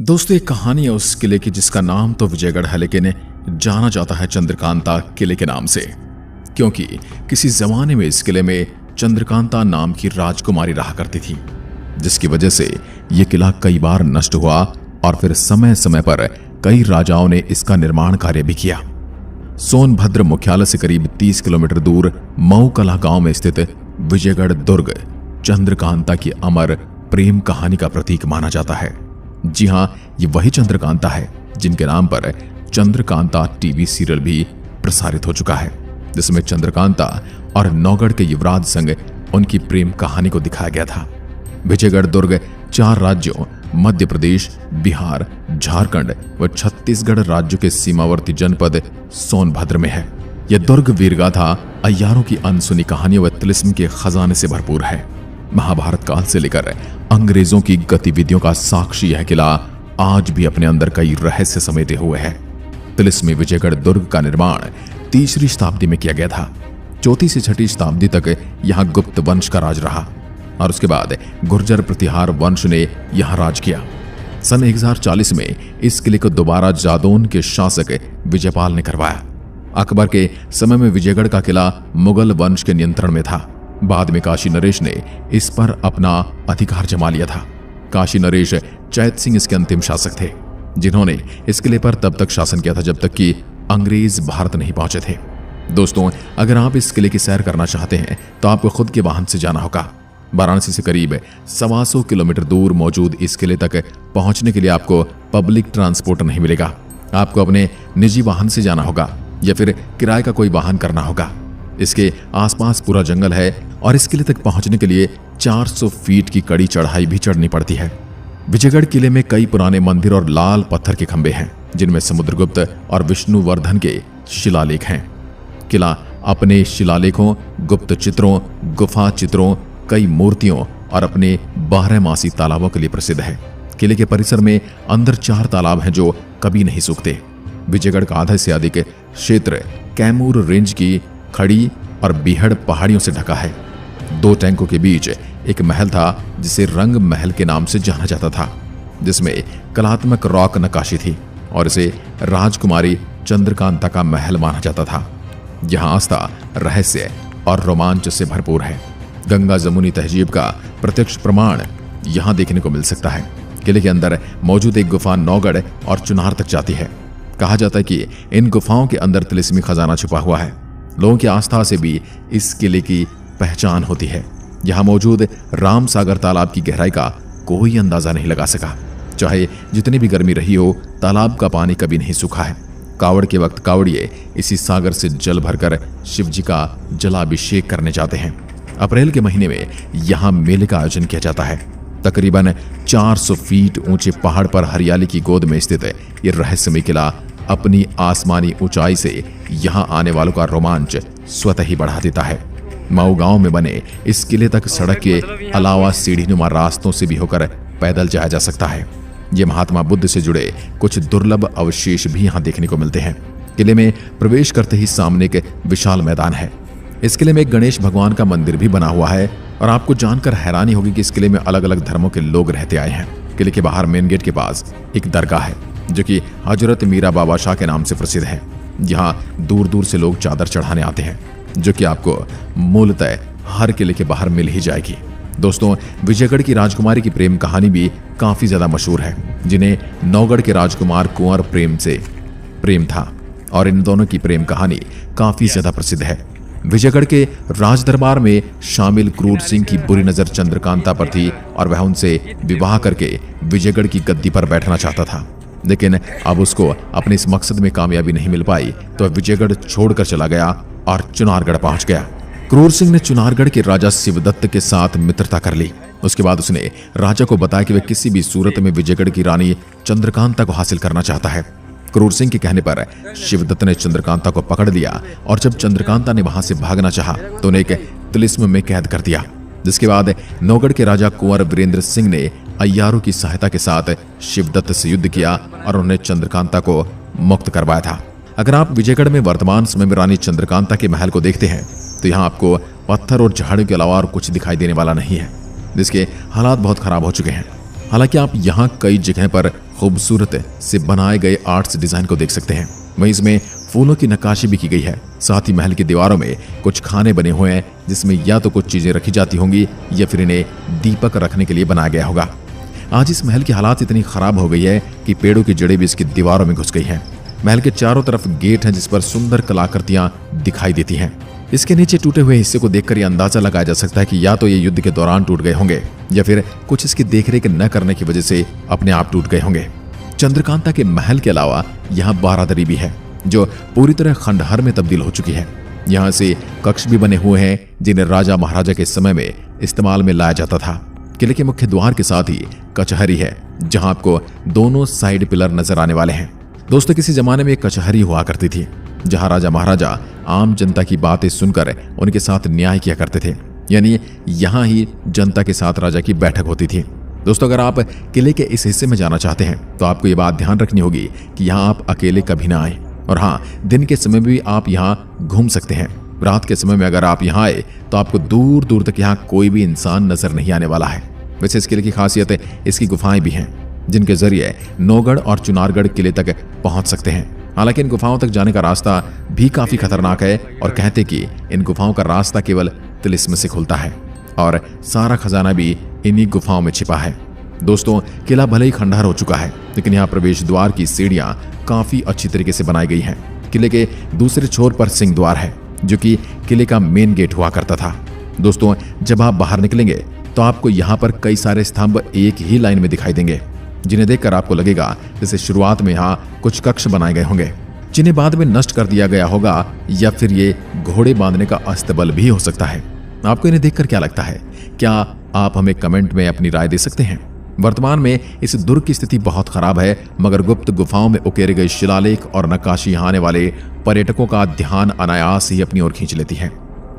दोस्तों, एक कहानी है उस किले की जिसका नाम तो विजयगढ़ है, लेकिन जाना जाता है चंद्रकांता किले के नाम से, क्योंकि किसी जमाने में इस किले में चंद्रकांता नाम की राजकुमारी रहा करती थी, जिसकी वजह से यह किला कई बार नष्ट हुआ और फिर समय समय पर कई राजाओं ने इसका निर्माण कार्य भी किया। सोनभद्र मुख्यालय से करीब 30 किलोमीटर दूर मऊकला गांव में स्थित विजयगढ़ दुर्ग चंद्रकांता की अमर प्रेम कहानी का प्रतीक माना जाता है। जी हां, ये वही चंद्रकांता है जिनके नाम पर चंद्रकांता टीवी सीरियल भी प्रसारित हो चुका है, जिसमें चंद्रकांता और नौगढ़ के युवराज संग उनकी प्रेम कहानी को दिखाया गया था। विजयगढ़ दुर्ग 4 राज्यों मध्य प्रदेश, बिहार, झारखंड व छत्तीसगढ़ राज्यों के सीमावर्ती जनपद सोनभद्र में है। यह दुर्ग वीरगाथा, अय्यारों की अनसुनी कहानियों व तिलिस्म के खजाने से भरपूर है। महाभारत काल से लेकर अंग्रेजों की गतिविधियों का साक्षी यह किला आज भी अपने अंदर कई रहस्य समेटे हुए है। तिलिस्मी विजयगढ़ दुर्ग का निर्माण 3री शताब्दी में किया गया था। 4वीं से 6वीं शताब्दी तक यहाँ गुप्त वंश का राज रहा और उसके बाद गुर्जर प्रतिहार वंश ने यहाँ राज किया। सन 1040 में इस किले को दोबारा जादौन के शासक विजयपाल ने करवाया। अकबर के समय में विजयगढ़ का किला मुगल वंश के नियंत्रण में था। बाद में काशी नरेश ने इस पर अपना अधिकार जमा लिया था। काशी नरेश चैत सिंह इसके अंतिम शासक थे, जिन्होंने इस किले पर तब तक शासन किया था जब तक कि अंग्रेज भारत नहीं पहुंचे थे। दोस्तों, अगर आप इस किले की सैर करना चाहते हैं तो आपको खुद के वाहन से जाना होगा। वाराणसी से करीब 125 किलोमीटर दूर मौजूद इस किले तक पहुंचने के लिए आपको पब्लिक ट्रांसपोर्ट नहीं मिलेगा। आपको अपने निजी वाहन से जाना होगा या फिर किराए का कोई वाहन करना होगा। इसके आसपास पूरा जंगल है और इस किले तक पहुंचने के लिए 400 फीट की कड़ी चढ़ाई भी चढ़नी पड़ती है। विजयगढ़ किले में कई पुराने मंदिर और लाल पत्थर के खंभे हैं, जिनमें समुद्रगुप्त और विष्णुवर्धन के शिलालेख हैं। किला अपने शिलालेखों, गुप्त चित्रों, गुफा चित्रों, कई मूर्तियों और अपने 12मासी तालाबों के लिए प्रसिद्ध है। किले के परिसर में अंदर 4 तालाब हैं जो कभी नहीं सूखते। विजयगढ़ का आधा से अधिक क्षेत्र कैमूर रेंज की खड़ी और बीहड़ पहाड़ियों से ढका है। 2 टैंकों के बीच एक महल था जिसे रंग महल के नाम से जाना जाता था, जिसमें कलात्मक रॉक नक्काशी थी और इसे राजकुमारी चंद्रकांता का महल माना जाता था। यहाँ आस्था, रहस्य और रोमांच से भरपूर है। गंगा जमुनी तहजीब का प्रत्यक्ष प्रमाण यहाँ देखने को मिल सकता है। किले के अंदर मौजूद एक गुफा नौगढ़ और चुनार तक जाती है। कहा जाता है कि इन गुफाओं के अंदर तिलिस्मी खजाना छुपा हुआ है। लोगों की आस्था से भी इस किले की पहचान होती है। यहाँ मौजूद राम सागर तालाब की गहराई का कोई अंदाजा नहीं लगा सका। चाहे जितनी भी गर्मी रही हो, तालाब का पानी कभी नहीं सूखा है। कावड़ के वक्त कावड़िए इसी सागर से जल भरकर शिव जी का जलाभिषेक करने जाते हैं। अप्रैल के महीने में यहाँ मेले का आयोजन किया जाता है। तकरीबन 400 फीट ऊंचे पहाड़ पर हरियाली की गोद में स्थित ये रहस्यमय किला अपनी आसमानी ऊंचाई से यहाँ आने वालों का रोमांच स्वतः ही बढ़ा देता है। मऊ गांव में बने इस किले तक सड़क के अलावा सीढ़ीनुमा रास्तों से भी होकर पैदल जाया जा सकता है। ये महात्मा बुद्ध से जुड़े कुछ दुर्लभ अवशेष भी यहाँ देखने को मिलते हैं। किले में प्रवेश करते ही सामने एक विशाल मैदान है। इस किले में एक गणेश भगवान का मंदिर भी बना हुआ है और आपको जानकर हैरानी होगी कि इस किले में अलग अलग धर्मों के लोग रहते आए हैं। किले के बाहर मेन गेट के पास एक दरगाह है जो कि हजरत मीरा बाबा शाह के नाम से प्रसिद्ध है। यहाँ दूर दूर से लोग चादर चढ़ाने आते हैं, जो कि आपको मूलतः हर किले के बाहर मिल ही जाएगी। दोस्तों, विजयगढ़ की राजकुमारी की प्रेम कहानी भी काफी ज्यादा मशहूर है, जिन्हें नौगढ़ के राजकुमार कुंवर प्रेम से प्रेम था और इन दोनों की प्रेम कहानी काफी ज्यादा प्रसिद्ध है। विजयगढ़ के राजदरबार में शामिल क्रूर सिंह की बुरी नजर चंद्रकांता पर थी और वह उनसे विवाह करके विजयगढ़ की गद्दी पर बैठना चाहता था, लेकिन अब उसको अपने इस मकसद में कामयाबी नहीं मिल पाई तो वह विजयगढ़ छोड़कर चला गया और चुनारगढ़ पहुंच गया। क्रूर सिंह ने चुनारगढ़ के राजा शिवदत्त के साथ मित्रता कर ली। उसके बाद उसने राजा को बताया कि वह किसी भी सूरत में विजयगढ़ की रानी चंद्रकांता को हासिल करना चाहता है। क्रूर सिंह के कहने पर शिवदत्त ने चंद्रकांता को पकड़ लिया और जब चंद्रकांता ने वहां से भागना चाहा तो उन्हें एक तिलिस्म में कैद कर दिया। जिसके बाद नौगढ़ के राजा कुंवर वीरेंद्र सिंह ने अय्यारों की सहायता के साथ शिवदत्त से युद्ध किया और उन्हें चंद्रकांता को मुक्त करवाया था। अगर आप विजयगढ़ में वर्तमान समय में रानी चंद्रकांता के महल को देखते हैं तो यहाँ आपको पत्थर और झाड़ियों के अलावा और कुछ दिखाई देने वाला नहीं है, जिसके हालात बहुत खराब हो चुके हैं। हालांकि आप यहाँ कई जगह पर खूबसूरत से बनाए गए आर्ट्स डिजाइन को देख सकते हैं। वहीं इसमें फूलों की नक्काशी भी की गई है। साथ ही महल की दीवारों में कुछ खाने बने हुए हैं, जिसमें या तो कुछ चीजें रखी जाती होंगी या फिर इन्हें दीपक रखने के लिए बनाया गया होगा। आज इस महल की हालात इतनी खराब हो गई है कि पेड़ों की जड़ें भी इसकी दीवारों में घुस गई हैं। महल के चारों तरफ गेट हैं जिस पर सुंदर कलाकृतियां दिखाई देती हैं। इसके नीचे टूटे हुए हिस्से को देखकर यह अंदाजा लगाया जा सकता है कि या तो ये युद्ध के दौरान टूट गए होंगे या फिर कुछ इसकी देखरेख न करने की वजह से अपने आप टूट गए होंगे। चंद्रकांता के महल के अलावा यहाँ बारादरी भी है जो पूरी तरह खंडहर में तब्दील हो चुकी है। यहाँ से कक्ष भी बने हुए हैं जिन्हें राजा महाराजा के समय में इस्तेमाल में लाया जाता था। किले के मुख्य द्वार के साथ ही कचहरी है जहां आपको दोनों साइड पिलर नजर आने वाले हैं। दोस्तों, किसी जमाने में एक कचहरी हुआ करती थी जहां राजा महाराजा आम जनता की बातें सुनकर उनके साथ न्याय किया करते थे, यानी यहां ही जनता के साथ राजा की बैठक होती थी। दोस्तों, अगर आप किले के इस हिस्से में जाना चाहते हैं तो आपको ये बात ध्यान रखनी होगी कि यहाँ आप अकेले कभी ना आए। और हाँ, दिन के समय में भी आप यहाँ घूम सकते हैं। रात के समय में अगर आप यहाँ आए तो आपको दूर दूर तक यहाँ कोई भी इंसान नजर नहीं आने वाला है। वैसे इस किले की खासियत है इसकी गुफाएं भी हैं जिनके जरिए नौगढ़ और चुनारगढ़ किले तक पहुंच सकते हैं। हालांकि इन गुफाओं तक जाने का रास्ता भी काफी खतरनाक है और कहते कि इन गुफाओं का रास्ता केवल तिलिस्म से खुलता है और सारा खजाना भी इन्हीं गुफाओं में छिपा है। दोस्तों, किला भले ही खंडहर हो चुका है लेकिन यहाँ प्रवेश द्वार की सीढ़ियां काफी अच्छी तरीके से बनाई गई हैं। किले के दूसरे छोर पर सिंह द्वार है जो कि किले का मेन गेट हुआ करता था। दोस्तों, जब आप बाहर निकलेंगे तो आपको यहाँ पर कई सारे स्तंभ एक ही लाइन में दिखाई देंगे जिन्हें देखकर आपको लगेगा जैसे शुरुआत में यहाँ कुछ कक्ष बनाए गए होंगे जिन्हें बाद में नष्ट कर दिया गया होगा या फिर ये घोड़े बांधने का अस्तबल भी हो सकता है। आपको इन्हें देखकर क्या लगता है? क्या आप हमें कमेंट में अपनी राय दे सकते हैं? वर्तमान में इस दुर्ग की स्थिति बहुत खराब है, मगर गुप्त गुफाओं में उकेरे गए शिलालेख और नक्काशी यहाँ आने वाले पर्यटकों का ध्यान अनायास ही अपनी ओर खींच लेती है,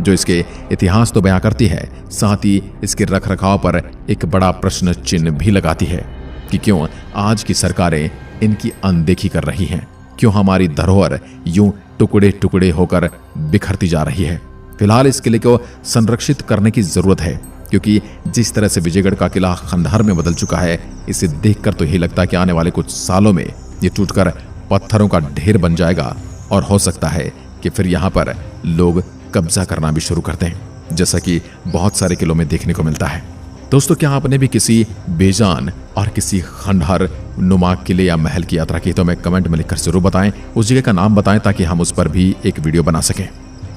जो इसके इतिहास तो बयां करती है, साथ ही इसके रखरखाव पर एक बड़ा प्रश्न चिन्ह भी लगाती है कि क्यों आज की सरकारें इनकी अनदेखी कर रही हैं, क्यों हमारी धरोहर यूं टुकड़े टुकड़े होकर बिखरती जा रही है। फिलहाल इस किले को संरक्षित करने की जरूरत है क्योंकि जिस तरह से विजयगढ़ का किला खंडहर में बदल चुका है, इसे देखकर तो यही लगता है कि आने वाले कुछ सालों में ये टूटकर पत्थरों का ढेर बन जाएगा और हो सकता है कि फिर यहाँ पर लोग कब्जा करना भी शुरू करते हैं, जैसा कि बहुत सारे किलों में देखने को मिलता है। दोस्तों, क्या आपने भी किसी बेजान और किसी खंडहर नुमा किले या महल की यात्रा की? तो हमें कमेंट में लिखकर जरूर बताएं, उस जगह का नाम बताएं ताकि हम उस पर भी एक वीडियो बना सकें।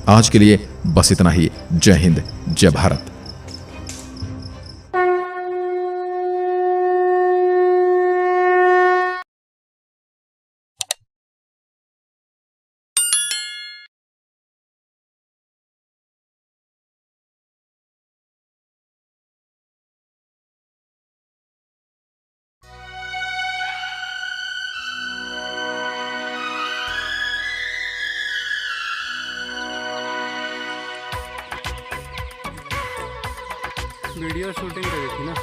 आज के लिए बस इतना ही। जय हिंद, जय भारत। वीडियो शूटिंग करी थी ना।